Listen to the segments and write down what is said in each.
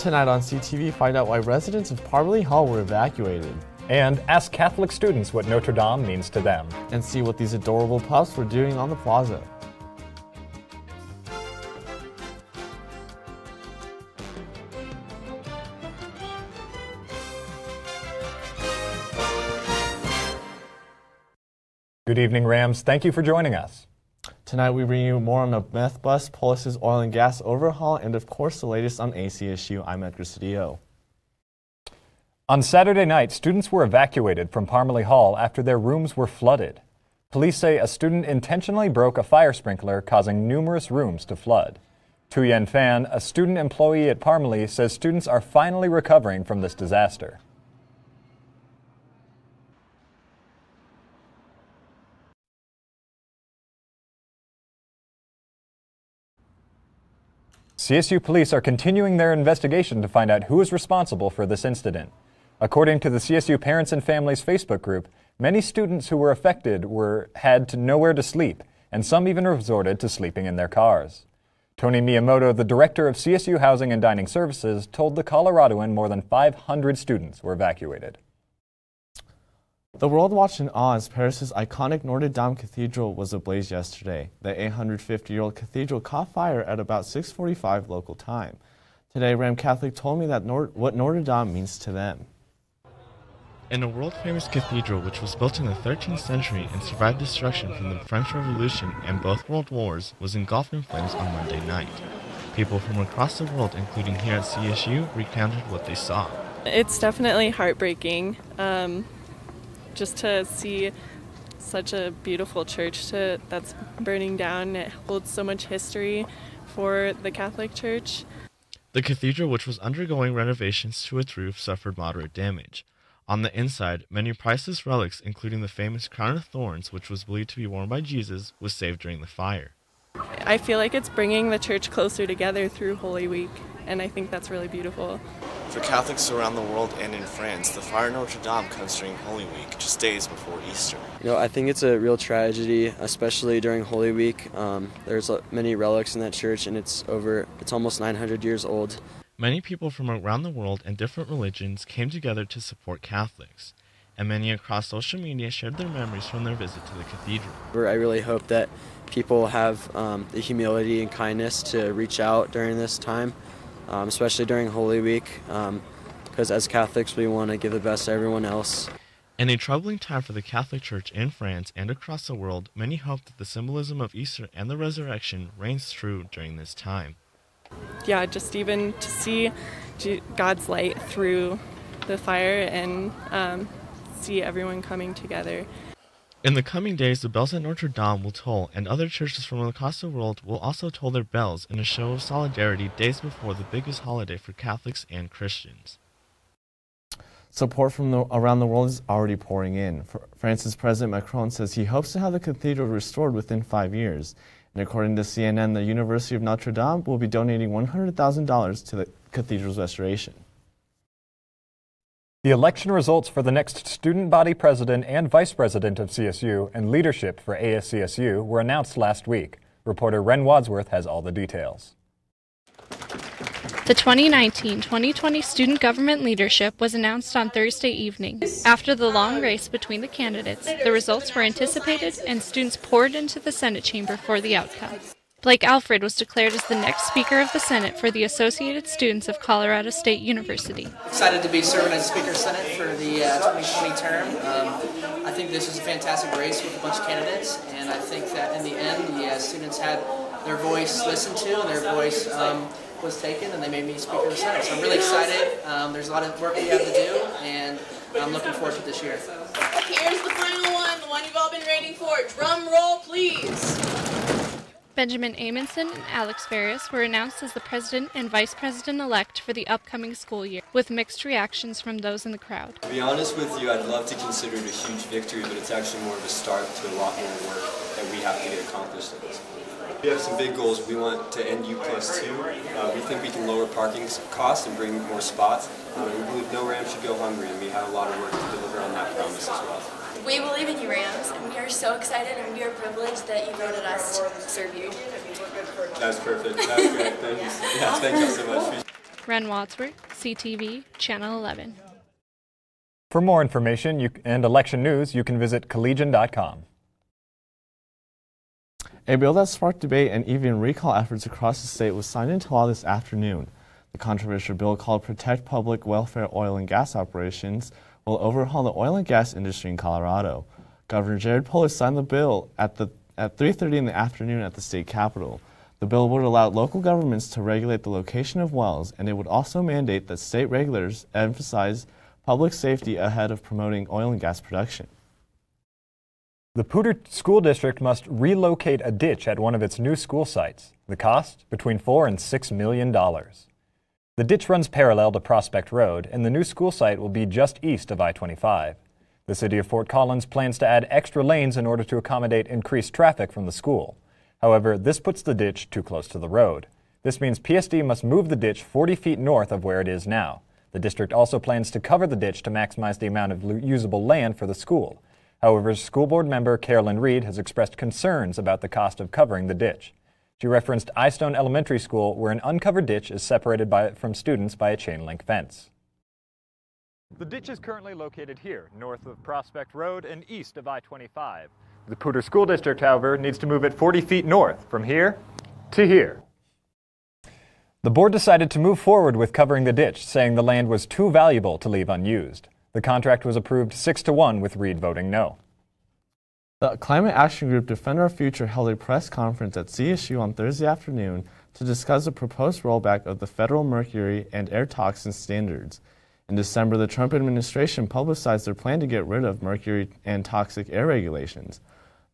Tonight on CTV, find out why residents of Parmalee Hall were evacuated. And ask Catholic students what Notre Dame means to them. And see what these adorable pups were doing on the plaza. Good evening, Rams. Thank you for joining us. Tonight we bring you more on the meth bust, Polis's oil and gas overhaul, and of course the latest on ASCSU. I'm Edgar Cedillo. On Saturday night, students were evacuated from Parmalee Hall after their rooms were flooded. Police say a student intentionally broke a fire sprinkler, causing numerous rooms to flood. Tu Yen Fan, a student employee at Parmalee, says students are finally recovering from this disaster. CSU police are continuing their investigation to find out who is responsible for this incident. According to the CSU Parents and Families Facebook group, many students who were affected had nowhere to sleep, and some even resorted to sleeping in their cars. Tony Miyamoto, the director of CSU Housing and Dining Services, told the Coloradoan more than 500 students were evacuated. The world watched in awe as Paris's iconic Notre Dame Cathedral was ablaze yesterday. The 850-year-old cathedral caught fire at about 6:45 local time. Today, Ram Catholic told me that what Notre Dame means to them. In a world-famous cathedral which was built in the 13th century and survived destruction from the French Revolution and both World Wars, was engulfed in flames on Monday night. People from across the world, including here at CSU, recounted what they saw. It's definitely heartbreaking. Just to see such a beautiful church that's burning down. It holds so much history for the Catholic Church. The cathedral, which was undergoing renovations to its roof, suffered moderate damage. On the inside, many priceless relics, including the famous crown of thorns, which was believed to be worn by Jesus, was saved during the fire. I feel like it's bringing the church closer together through Holy Week, and I think that's really beautiful. For Catholics around the world and in France, the fire in Notre Dame comes during Holy Week, just days before Easter. I think it's a real tragedy, especially during Holy Week. There's many relics in that church, and it's almost 900 years old. Many people from around the world and different religions came together to support Catholics, and many across social media shared their memories from their visit to the cathedral. I really hope that people have the humility and kindness to reach out during this time, especially during Holy Week, because as Catholics we want to give the best to everyone else. In a troubling time for the Catholic Church in France and across the world, many hope that the symbolism of Easter and the resurrection reigns true during this time. Yeah, just even to see God's light through the fire and see everyone coming together. In the coming days, the bells at Notre Dame will toll, and other churches from across the world will also toll their bells in a show of solidarity days before the biggest holiday for Catholics and Christians. Support from around the world is already pouring in. France's President Macron says he hopes to have the cathedral restored within 5 years. And according to CNN, the University of Notre Dame will be donating $100,000 to the cathedral's restoration. The election results for the next student body president and vice president of CSU and leadership for ASCSU were announced last week. Reporter Ren Wadsworth has all the details. The 2019-2020 student government leadership was announced on Thursday evening. After the long race between the candidates, the results were anticipated and students poured into the Senate chamber for the outcome. Blake Alfred was declared as the next Speaker of the Senate for the Associated Students of Colorado State University. Excited to be serving as Speaker of the Senate for the 2020 term. I think this is a fantastic race with a bunch of candidates, and I think that in the end the students had their voice listened to and their voice was taken, and they made me Speaker of the Senate. So I'm really excited. There's a lot of work we have to do, and I'm looking forward to this year. Here's the final one, the one you've all been waiting for. Drum roll, please. Benjamin Amundsen and Alex Ferris were announced as the president and vice president-elect for the upcoming school year, with mixed reactions from those in the crowd. To be honest with you, I'd love to consider it a huge victory, but it's actually more of a start to a lot more work that we have to get accomplished at this point. We have some big goals. We want to end U+2. We think we can lower parking costs and bring more spots. We believe no Ram should go hungry, and we have a lot of work to deliver on that promise as well. We believe in you, Rams, and we are so excited and we are privileged that you voted us to serve you. That's perfect. That's great. Thanks. Yeah, thank you so much. Ren Wadsworth, CTV, Channel 11. For more information and election news, you can visit collegian.com. A bill that sparked debate and even recall efforts across the state was signed into law this afternoon. The controversial bill, called Protect Public Welfare Oil and Gas Operations, will overhaul the oil and gas industry in Colorado. Governor Jared Polis signed the bill at 3:30 in the afternoon at the state capitol. The bill would allow local governments to regulate the location of wells, and it would also mandate that state regulators emphasize public safety ahead of promoting oil and gas production. The Poudre School District must relocate a ditch at one of its new school sites. The cost? Between $4 and $6 million. The ditch runs parallel to Prospect Road, and the new school site will be just east of I-25. The city of Fort Collins plans to add extra lanes in order to accommodate increased traffic from the school. However, this puts the ditch too close to the road. This means PSD must move the ditch 40 feet north of where it is now. The district also plans to cover the ditch to maximize the amount of usable land for the school. However, school board member Carolyn Reed has expressed concerns about the cost of covering the ditch. She referenced Eystone Elementary School, where an uncovered ditch is separated from students by a chain-link fence. The ditch is currently located here, north of Prospect Road and east of I-25. The Poudre School District, however, needs to move it 40 feet north, from here to here. The board decided to move forward with covering the ditch, saying the land was too valuable to leave unused. The contract was approved 6-1, with Reed voting no. The climate action group Defend Our Future held a press conference at CSU on Thursday afternoon to discuss the proposed rollback of the federal mercury and air toxin standards. In December, the Trump administration publicized their plan to get rid of mercury and toxic air regulations.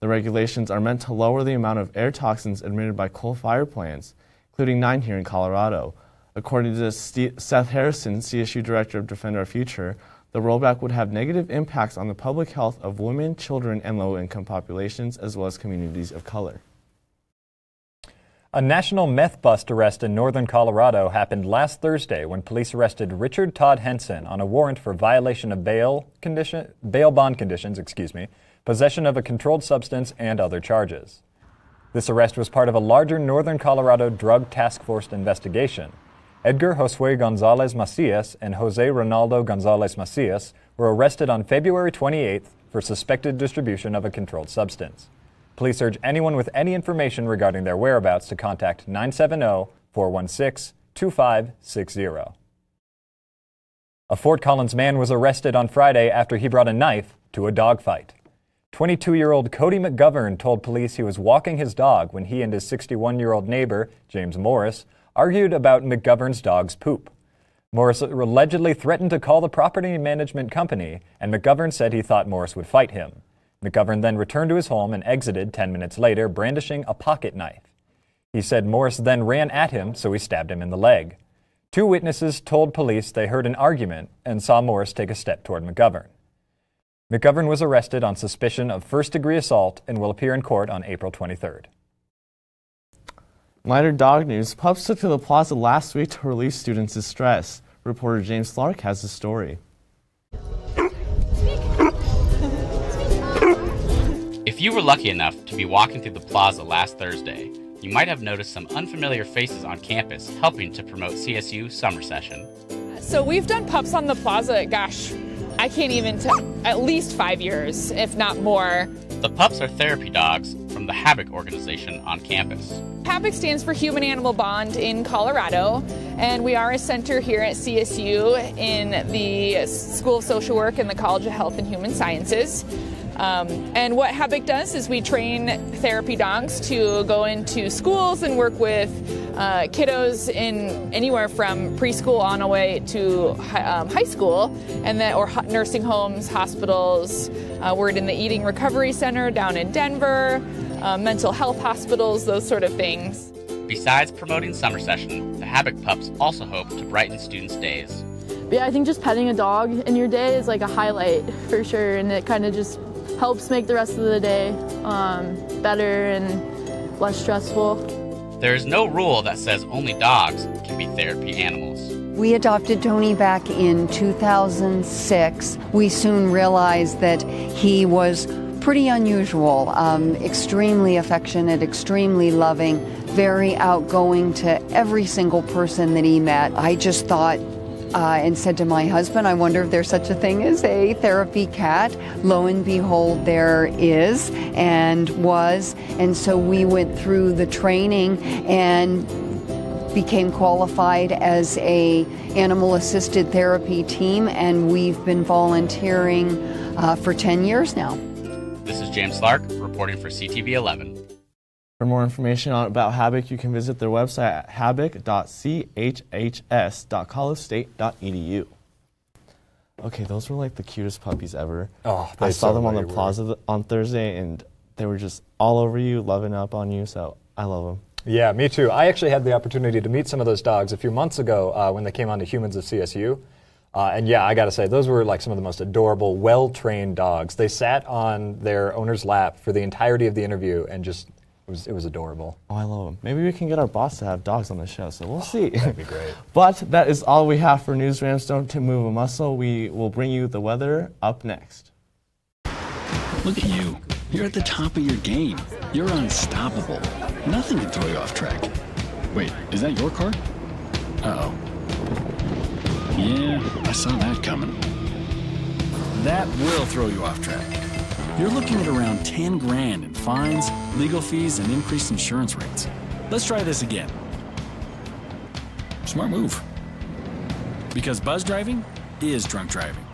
The regulations are meant to lower the amount of air toxins emitted by coal-fired plants, including 9 here in Colorado. According to Seth Harrison, CSU Director of Defend Our Future, the rollback would have negative impacts on the public health of women, children, and low-income populations, as well as communities of color. A national meth bust arrest in northern Colorado happened last Thursday when police arrested Richard Todd Henson on a warrant for violation of bail bond conditions, possession of a controlled substance, and other charges. This arrest was part of a larger northern Colorado drug task force investigation. Edgar Josue Gonzalez Macias and Jose Ronaldo Gonzalez Macias were arrested on February 28th for suspected distribution of a controlled substance. Police urge anyone with any information regarding their whereabouts to contact 970-416-2560. A Fort Collins man was arrested on Friday after he brought a knife to a dogfight. 22-year-old Cody McGovern told police he was walking his dog when he and his 61-year-old neighbor, James Morris, argued about McGovern's dog's poop. Morris allegedly threatened to call the property management company, and McGovern said he thought Morris would fight him. McGovern then returned to his home and exited 10 minutes later, brandishing a pocket knife. He said Morris then ran at him, so he stabbed him in the leg. 2 witnesses told police they heard an argument and saw Morris take a step toward McGovern. McGovern was arrested on suspicion of first-degree assault and will appear in court on April 23rd. Lighter dog news. Pups took to the plaza last week to relieve students' distress. Reporter James Clark has the story. If you were lucky enough to be walking through the plaza last Thursday, you might have noticed some unfamiliar faces on campus helping to promote CSU summer session. So we've done pups on the plaza, gosh, I can't even tell, at least 5 years, if not more. The pups are therapy dogs from the HABIC organization on campus. HABIC stands for Human Animal Bond in Colorado, and we are a center here at CSU in the School of Social Work and the College of Health and Human Sciences. And what HABIC does is we train therapy dogs to go into schools and work with kiddos in anywhere from preschool on away to high school, and then or nursing homes, hospitals. We're in the Eating Recovery Center down in Denver, mental health hospitals, those sort of things. Besides promoting summer session, the HABIC pups also hope to brighten students' days. Yeah, I think just petting a dog in your day is like a highlight for sure, and it kind of just helps make the rest of the day better and less stressful. There is no rule that says only dogs can be therapy animals. We adopted Tony back in 2006. We soon realized that he was pretty unusual, extremely affectionate, extremely loving, very outgoing to every single person that he met. I just thought and said to my husband, I wonder if there's such a thing as a therapy cat. Lo and behold, there is and was. And so we went through the training and became qualified as a animal-assisted therapy team, and we've been volunteering for 10 years now. This is James Clark reporting for CTV 11. For more information about Habik, you can visit their website at habik.chhs.collegestate.edu. Okay, those were like the cutest puppies ever. Oh, I saw them on the plaza on Thursday, and they were just all over you, loving up on you, so I love them. Yeah, me too. I actually had the opportunity to meet some of those dogs a few months ago when they came on to Humans of CSU. And yeah, I gotta say, those were like some of the most adorable, well-trained dogs. They sat on their owner's lap for the entirety of the interview and just, it was adorable. Oh, I love them. Maybe we can get our boss to have dogs on the show, so we'll see. That'd be great. But that is all we have for News Rams. Don't move a muscle. We will bring you the weather up next. Look at you. You're at the top of your game. You're unstoppable. Nothing can throw you off track. Wait, is that your car? Uh-oh. Yeah, I saw that coming. That will throw you off track. You're looking at around 10 grand in fines, legal fees, and increased insurance rates. Let's try this again. Smart move. Because buzz driving is drunk driving.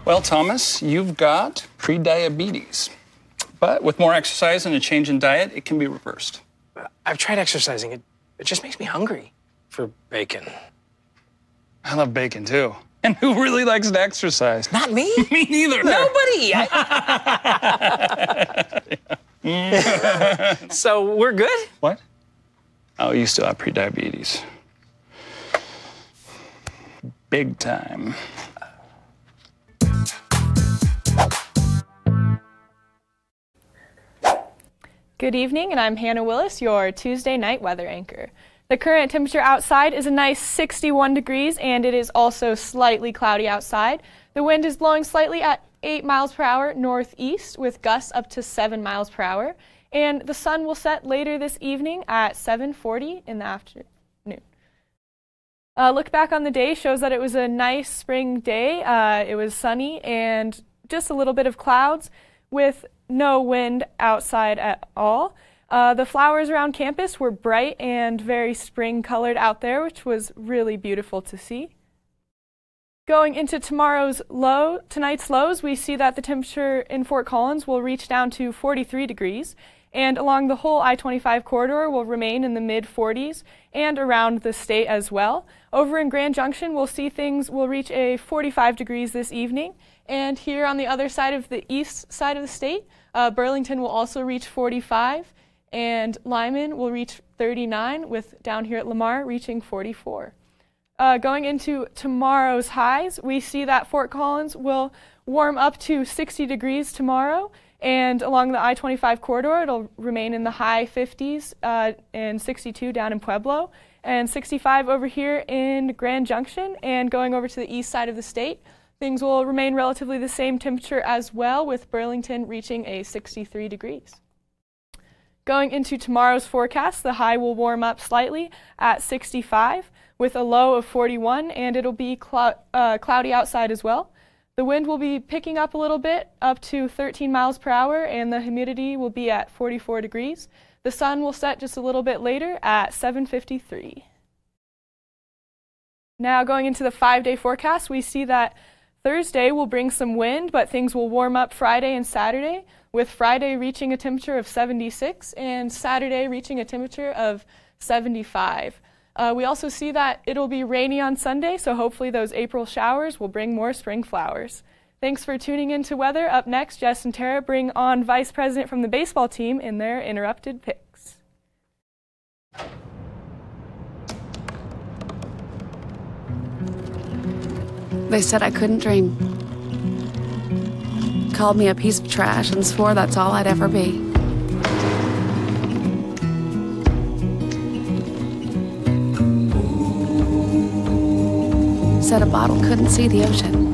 Well, Thomas, you've got pre-diabetes. But with more exercise and a change in diet, it can be reversed. I've tried exercising. It just makes me hungry for bacon. I love bacon, too. And who really likes to exercise? Not me. Me neither. Nobody. So we're good? What? Oh, you still have pre-diabetes. Big time. Good evening, and I'm Hannah Willis, your Tuesday night weather anchor. The current temperature outside is a nice 61 degrees, and it is also slightly cloudy outside. The wind is blowing slightly at 8 miles per hour northeast with gusts up to 7 miles per hour. And the sun will set later this evening at 7:40 in the afternoon. A look back on the day shows that it was a nice spring day. It was sunny and just a little bit of clouds with no wind outside at all. The flowers around campus were bright and very spring colored out there, which was really beautiful to see. Going into tonight's lows, we see that the temperature in Fort Collins will reach down to 43 degrees, and along the whole I-25 corridor will remain in the mid-40s and around the state as well. Over in Grand Junction, we'll see things will reach a 45 degrees this evening, and here on the other side of the east side of the state, Burlington will also reach 45, and Lyman will reach 39, with down here at Lamar reaching 44. Going into tomorrow's highs, we see that Fort Collins will warm up to 60 degrees tomorrow, and along the I-25 corridor, it'll remain in the high 50s and 62 down in Pueblo, and 65 over here in Grand Junction. And going over to the east side of the state, things will remain relatively the same temperature as well, with Burlington reaching a 63 degrees. Going into tomorrow's forecast, the high will warm up slightly at 65 with a low of 41, and it'll be cloudy outside as well. The wind will be picking up a little bit, up to 13 miles per hour, and the humidity will be at 44 degrees. The sun will set just a little bit later at 7:53. Now going into the 5-day forecast, we see that Thursday will bring some wind, but things will warm up Friday and Saturday, with Friday reaching a temperature of 76 and Saturday reaching a temperature of 75. We also see that it'll be rainy on Sunday, so hopefully those April showers will bring more spring flowers. Thanks for tuning in to weather. Up next, Jess and Tara bring on Vice President from the baseball team in their interrupted picks. They said I couldn't dream. Called me a piece of trash and swore that's all I'd ever be. Said a bottle couldn't see the ocean.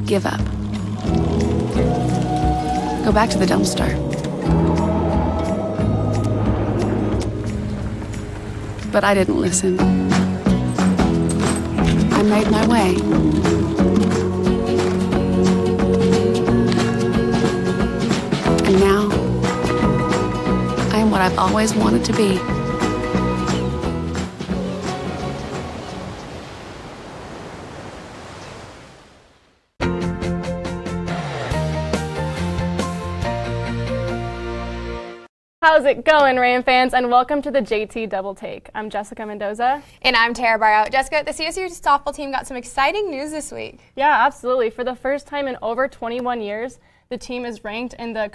give up. Go back to the dumpster. But I didn't listen. I made my way. And now, I am what I've always wanted to be. How's it going, Ram fans? And welcome to the JT Double Take. I'm Jessica Mendoza. And I'm Tara Barrow. Jessica, the CSU softball team got some exciting news this week. Yeah, absolutely. For the first time in over 21 years, the team is ranked in the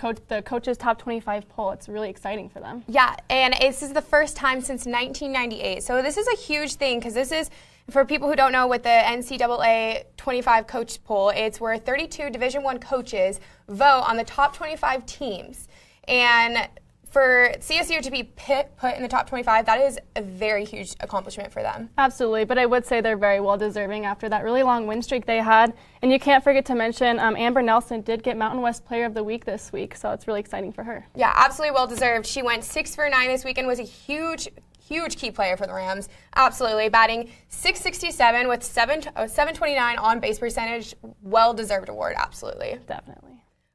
coach's top 25 poll. It's really exciting for them. Yeah, and this is the first time since 1998. So this is a huge thing because this is, for people who don't know, with the NCAA 25 coach poll, it's where 32 Division I coaches vote on the top 25 teams. And for CSU to be put in the top 25, that is a very huge accomplishment for them. Absolutely, but I would say they're very well deserving after that really long win streak they had. And you can't forget to mention Amber Nelson did get Mountain West Player of the Week this week, so it's really exciting for her. Yeah, absolutely well deserved. She went 6 for 9 this weekend, was a huge key player for the Rams. Absolutely, batting .667 with 729 on base percentage. Well deserved award, absolutely. Definitely.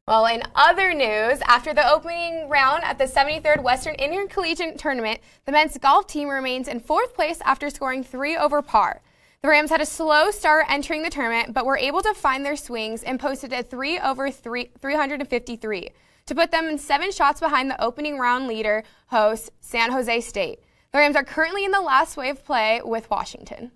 Well, in other news, after the opening round at the 73rd Western Intercollegiate Tournament, the men's golf team remains in 4th place after scoring 3 over par. The Rams had a slow start entering the tournament, but were able to find their swings and posted a 3 over 353 to put them in 7 shots behind the opening round leader host, San Jose State. The Rams are currently in the last wave of play with Washington.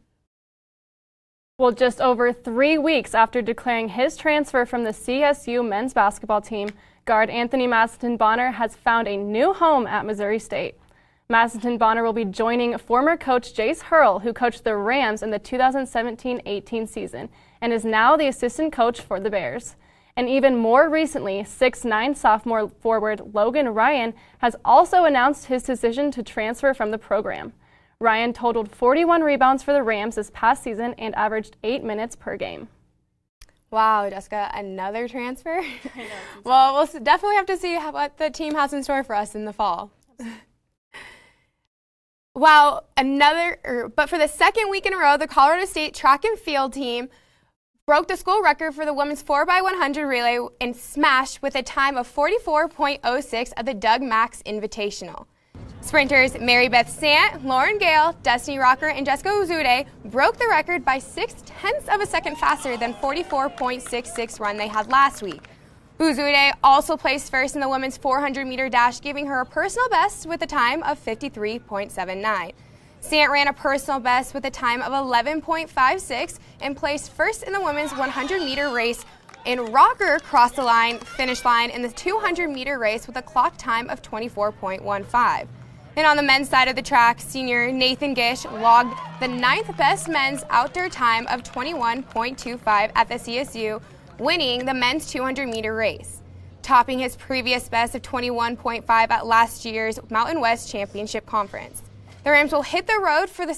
Well, just over 3 weeks after declaring his transfer from the CSU men's basketball team, guard Anthony Bonner has found a new home at Missouri State. Bonner will be joining former coach Jace Hurl, who coached the Rams in the 2017-18 season and is now the assistant coach for the Bears. And even more recently, 6'9" sophomore forward Logan Ryan has also announced his decision to transfer from the program. Ryan totaled 41 rebounds for the Rams this past season and averaged 8 minutes per game. Wow, Jessica, another transfer? Well, we'll definitely have to see what the team has in store for us in the fall. Wow, but for the second week in a row, the Colorado State track and field team broke the school record for the women's 4x100 relay and smashed with a time of 44.06 at the Doug Max Invitational. Sprinters Mary Beth Sant, Lauren Gale, Destiny Rocker, and Jessica Uzude broke the record by 0.6 of a second faster than 44.66 run they had last week. Uzude also placed first in the women's 400-meter dash, giving her a personal best with a time of 53.79. Sant ran a personal best with a time of 11.56 and placed first in the women's 100-meter race, and Rocker crossed the finish line in the 200-meter race with a clock time of 24.15. And on the men's side of the track, senior Nathan Gish logged the 9th best men's outdoor time of 21.25 at the CSU, winning the men's 200-meter race, topping his previous best of 21.5 at last year's Mountain West Championship Conference. The Rams will hit the road for the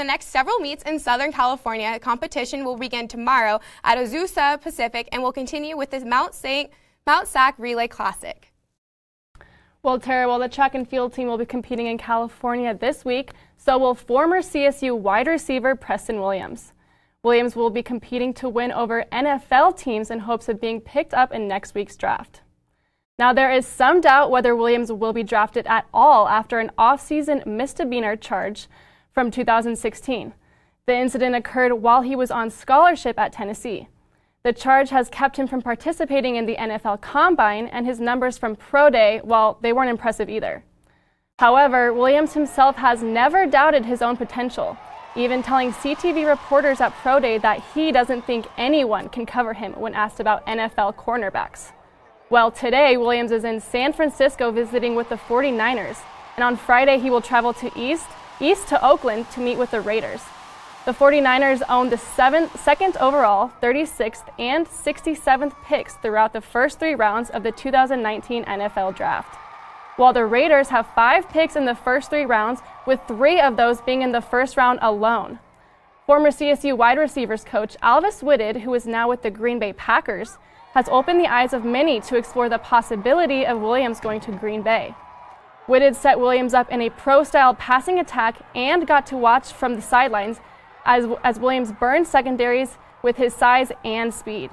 next several meets in Southern California. The competition will begin tomorrow at Azusa Pacific and will continue with the Mount Sac Relay Classic. Well, Tara, the track and field team will be competing in California this week, so will former CSU wide receiver Preston Williams. Williams will be competing to win over NFL teams in hopes of being picked up in next week's draft. Now, there is some doubt whether Williams will be drafted at all after an off-season misdemeanor charge from 2016. The incident occurred while he was on scholarship at Tennessee. The charge has kept him from participating in the NFL Combine, and his numbers from Pro Day, well, they weren't impressive either. However, Williams himself has never doubted his own potential, even telling CTV reporters at Pro Day that he doesn't think anyone can cover him when asked about NFL cornerbacks. Well, today, Williams is in San Francisco visiting with the 49ers, and on Friday he will travel to east to Oakland to meet with the Raiders. The 49ers own the 2nd overall, 36th, and 67th picks throughout the first 3 rounds of the 2019 NFL Draft, while the Raiders have 5 picks in the first 3 rounds, with 3 of those being in the first round alone. Former CSU wide receivers coach Alvis Whitted, who is now with the Green Bay Packers, has opened the eyes of many to explore the possibility of Williams going to Green Bay. Whitted set Williams up in a pro-style passing attack and got to watch from the sidelines as Williams burned secondaries with his size and speed.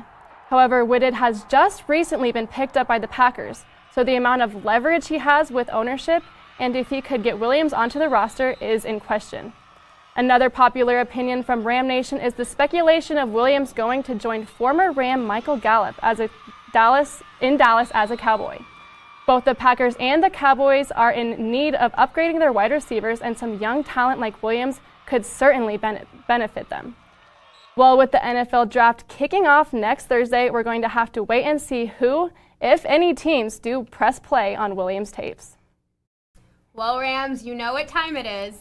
However, Whitted has just recently been picked up by the Packers, so the amount of leverage he has with ownership and if he could get Williams onto the roster is in question. Another popular opinion from Ram Nation is the speculation of Williams going to join former Ram Michael Gallup in Dallas as a Cowboy. Both the Packers and the Cowboys are in need of upgrading their wide receivers, and some young talent like Williams could certainly benefit them. Well, with the NFL draft kicking off next Thursday, we're going to have to wait and see who, if any teams, do press play on Williams tapes. Well, Rams, you know what time it is.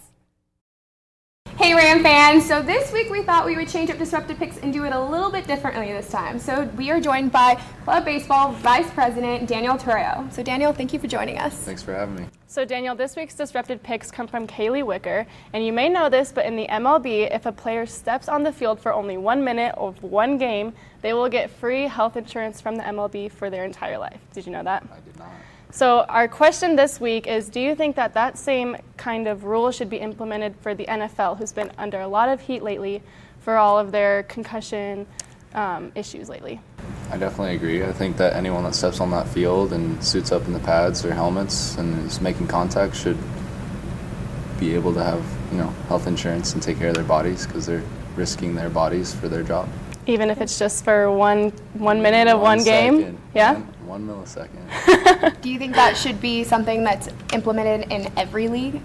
Hey Ram fans, so this week we thought we would change up Disruptive Picks and do it a little bit differently this time. So we are joined by Club Baseball Vice President Daniel Torreo. So Daniel, thank you for joining us. Thanks for having me. So Daniel, this week's Disruptive Picks come from Kaylee Wicker, and you may know this, but in the MLB, if a player steps on the field for only 1 minute of one game, they will get free health insurance from the MLB for their entire life. Did you know that? I did not. So our question this week is, do you think that that same kind of rule should be implemented for the NFL, who's been under a lot of heat lately for all of their concussion issues lately? I definitely agree. I think that anyone that steps on that field and suits up in the pads or helmets and is making contact should be able to have, health insurance and take care of their bodies because they're risking their bodies for their job. Even if it's just for one minute of one game? Yeah? 1 millisecond. Do you think that should be something that's implemented in every league?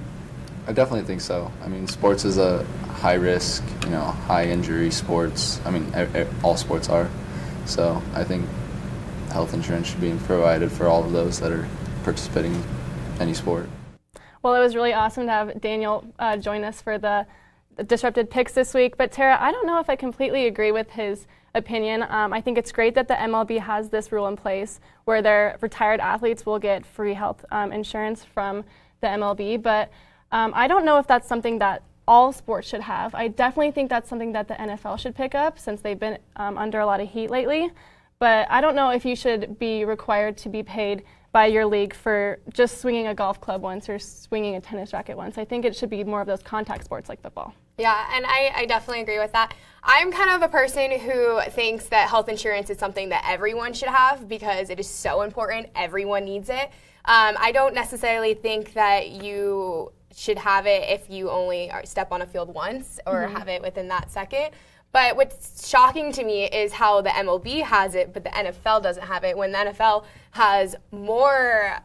I definitely think so. I mean, sports is a high risk, high injury sports. I mean, all sports are. So I think health insurance should be provided for all of those that are participating in any sport. Well, it was really awesome to have Daniel join us for the Disrupted Picks this week. But Tara, I don't know if I completely agree with his opinion. I think it's great that the MLB has this rule in place where their retired athletes will get free health insurance from the MLB, but I don't know if that's something that all sports should have. I definitely think that's something that the NFL should pick up since they've been under a lot of heat lately, but I don't know if you should be required to be paid by your league for just swinging a golf club once or swinging a tennis racket once. I think it should be more of those contact sports like football. Yeah, and I definitely agree with that. I'm kind of a person who thinks that health insurance is something that everyone should have because it is so important. Everyone needs it. I don't necessarily think that you should have it if you only step on a field once or have it within that second. But what's shocking to me is how the MLB has it, but the NFL doesn't have it. When the NFL has more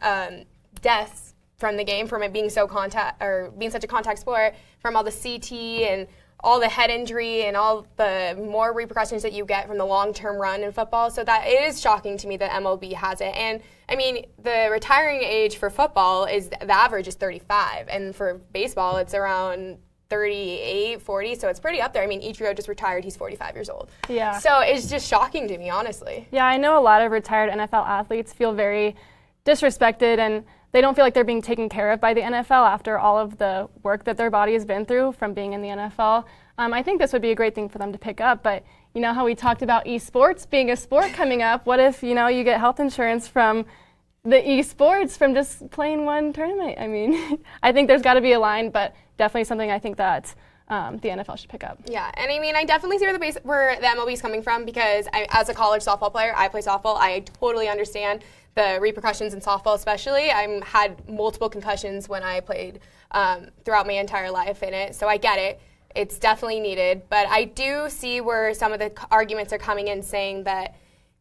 deaths from the game, from it being being such a contact sport, from all the CT and all the head injury and all the more repercussions that you get from the long-term run in football. So that it is shocking to me that MLB has it. And I mean, the retiring age for football the average is 35, and for baseball it's around 38, 40, so it's pretty up there. I mean, Ichiro just retired, he's 45 years old. Yeah. So it's just shocking to me, honestly. Yeah, I know a lot of retired NFL athletes feel very disrespected and they don't feel like they're being taken care of by the NFL after all of the work that their body has been through from being in the NFL. I think this would be a great thing for them to pick up, but you know how we talked about esports being a sport coming up, what if, you get health insurance from the esports from just playing one tournament? I mean, I think there's got to be a line, but definitely something I think that the NFL should pick up. Yeah, and I mean, I definitely see where the MLB is coming from because as a college softball player, I play softball. I totally understand the repercussions in softball especially. I had multiple concussions when I played throughout my entire life in it, so I get it. It's definitely needed, but I do see where some of the arguments are coming in saying that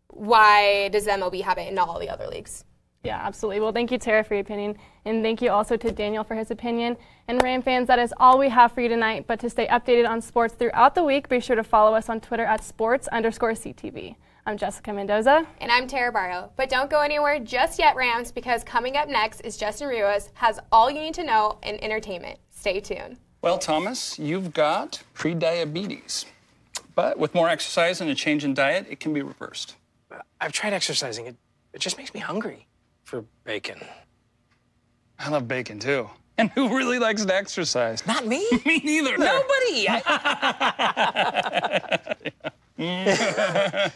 why does the MLB have it and not all the other leagues? Yeah, absolutely. Well, thank you, Tara, for your opinion, and thank you also to Daniel for his opinion. And Ram fans, that is all we have for you tonight, but to stay updated on sports throughout the week, be sure to follow us on Twitter at sports_CTV. I'm Jessica Mendoza. And I'm Tara Barrow. But don't go anywhere just yet, Rams, because coming up next is Justin Ruiz has all you need to know in entertainment. Stay tuned. Well, Thomas, you've got pre-diabetes. But with more exercise and a change in diet, it can be reversed. I've tried exercising. It just makes me hungry for bacon. I love bacon, too. And who really likes to exercise? Not me. Me neither. Nobody.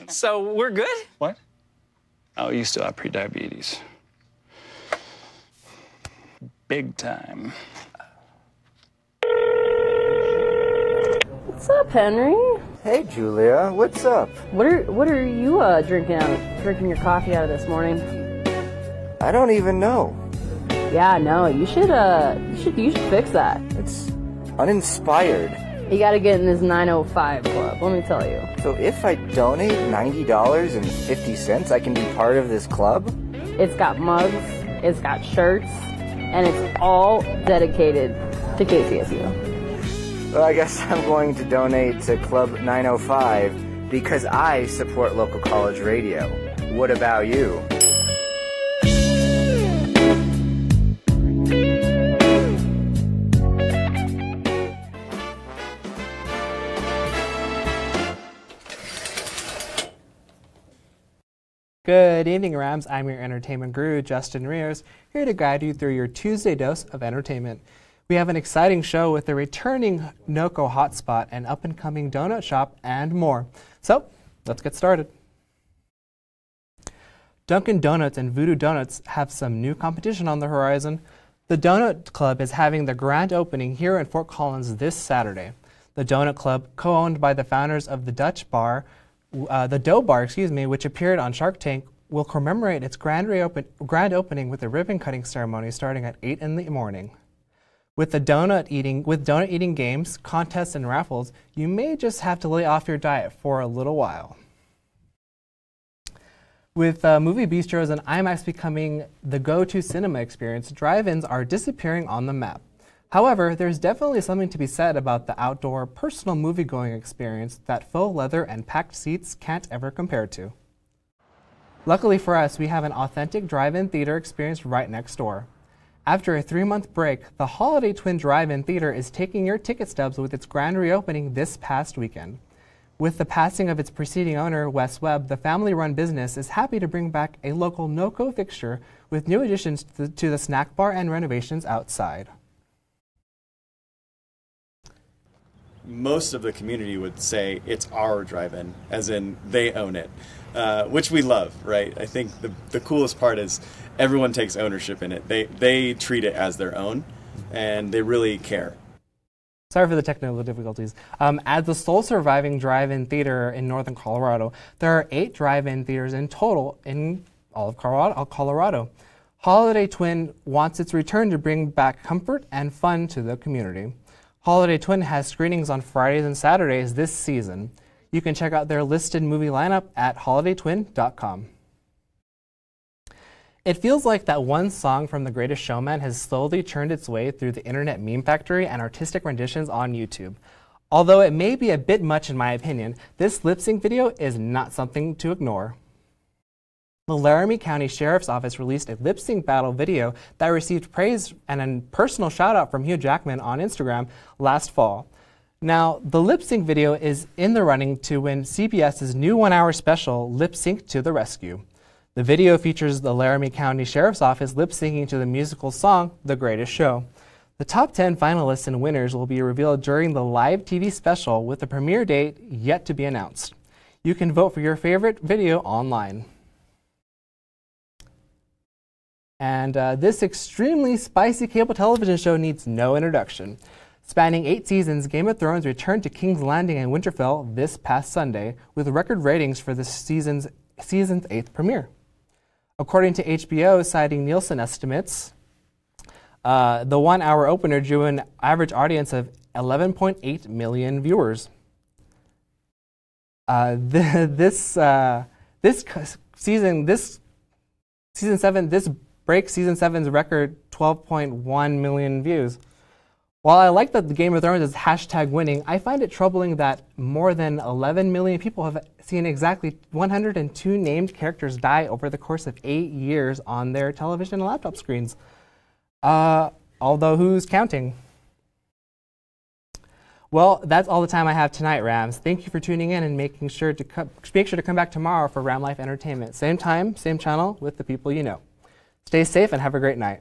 So we're good? What? Oh, you still have prediabetes. Big time. What's up, Henry? Hey, Julia. What's up? What are you drinking your coffee out of this morning? I don't even know. Yeah, no, you should fix that. It's uninspired. You gotta get in this 905 club, let me tell you. So if I donate $90.50, I can be part of this club? It's got mugs, it's got shirts, and it's all dedicated to KCSU. Well, I guess I'm going to donate to Club 905 because I support local college radio. What about you? Good evening, Rams. I'm your entertainment guru, Justin Rios, here to guide you through your Tuesday dose of entertainment. We have an exciting show with a returning NOCO hotspot, an up-and-coming donut shop, and more. So, let's get started. Dunkin' Donuts and Voodoo Donuts have some new competition on the horizon. The Donut Club is having the grand opening here in Fort Collins this Saturday. The Donut Club, co-owned by the founders of the Dough Bar, which appeared on Shark Tank, will commemorate its grand opening with a ribbon-cutting ceremony starting at 8 in the morning. With donut eating games, contests, and raffles, you may just have to lay off your diet for a little while. With movie bistros and IMAX becoming the go-to cinema experience, drive-ins are disappearing on the map. However, there's definitely something to be said about the outdoor, personal movie-going experience that faux leather and packed seats can't ever compare to. Luckily for us, we have an authentic drive-in theater experience right next door. After a 3-month break, the Holiday Twin Drive-In Theater is taking your ticket stubs with its grand reopening this past weekend. With the passing of its preceding owner, Wes Webb, the family-run business is happy to bring back a local NOCO fixture with new additions to the snack bar and renovations outside. Most of the community would say it's our drive-in, as in they own it, which we love, right? I think the coolest part is everyone takes ownership in it. They treat it as their own, and they really care. Sorry for the technical difficulties. As the sole surviving drive-in theater in northern Colorado, there are 8 drive-in theaters in total in all of Colorado. Holiday Twin wants its return to bring back comfort and fun to the community. Holiday Twin has screenings on Fridays and Saturdays this season. You can check out their listed movie lineup at holidaytwin.com. It feels like that one song from The Greatest Showman has slowly churned its way through the internet meme factory and artistic renditions on YouTube. Although it may be a bit much in my opinion, this lip sync video is not something to ignore. The Laramie County Sheriff's Office released a lip sync battle video that received praise and a personal shout out from Hugh Jackman on Instagram last fall. Now, the lip sync video is in the running to win CBS's new 1-hour special, Lip Sync to the Rescue. The video features the Laramie County Sheriff's Office lip syncing to the musical song, The Greatest Show. The top 10 finalists and winners will be revealed during the live TV special with a premiere date yet to be announced. You can vote for your favorite video online. And this extremely spicy cable television show needs no introduction. Spanning 8 seasons, Game of Thrones returned to King's Landing and Winterfell this past Sunday with record ratings for the season's 8th premiere. According to HBO, citing Nielsen estimates, the 1-hour opener drew an average audience of 11.8 million viewers. This breaks season 7's record 12.1 million views. While I like that the Game of Thrones is hashtag winning, I find it troubling that more than 11 million people have seen exactly 102 named characters die over the course of 8 years on their television and laptop screens. Although who's counting? Well, that's all the time I have tonight, Rams. Thank you for tuning in and make sure to come back tomorrow for Ram Life Entertainment. Same time, same channel with the people you know. Stay safe and have a great night.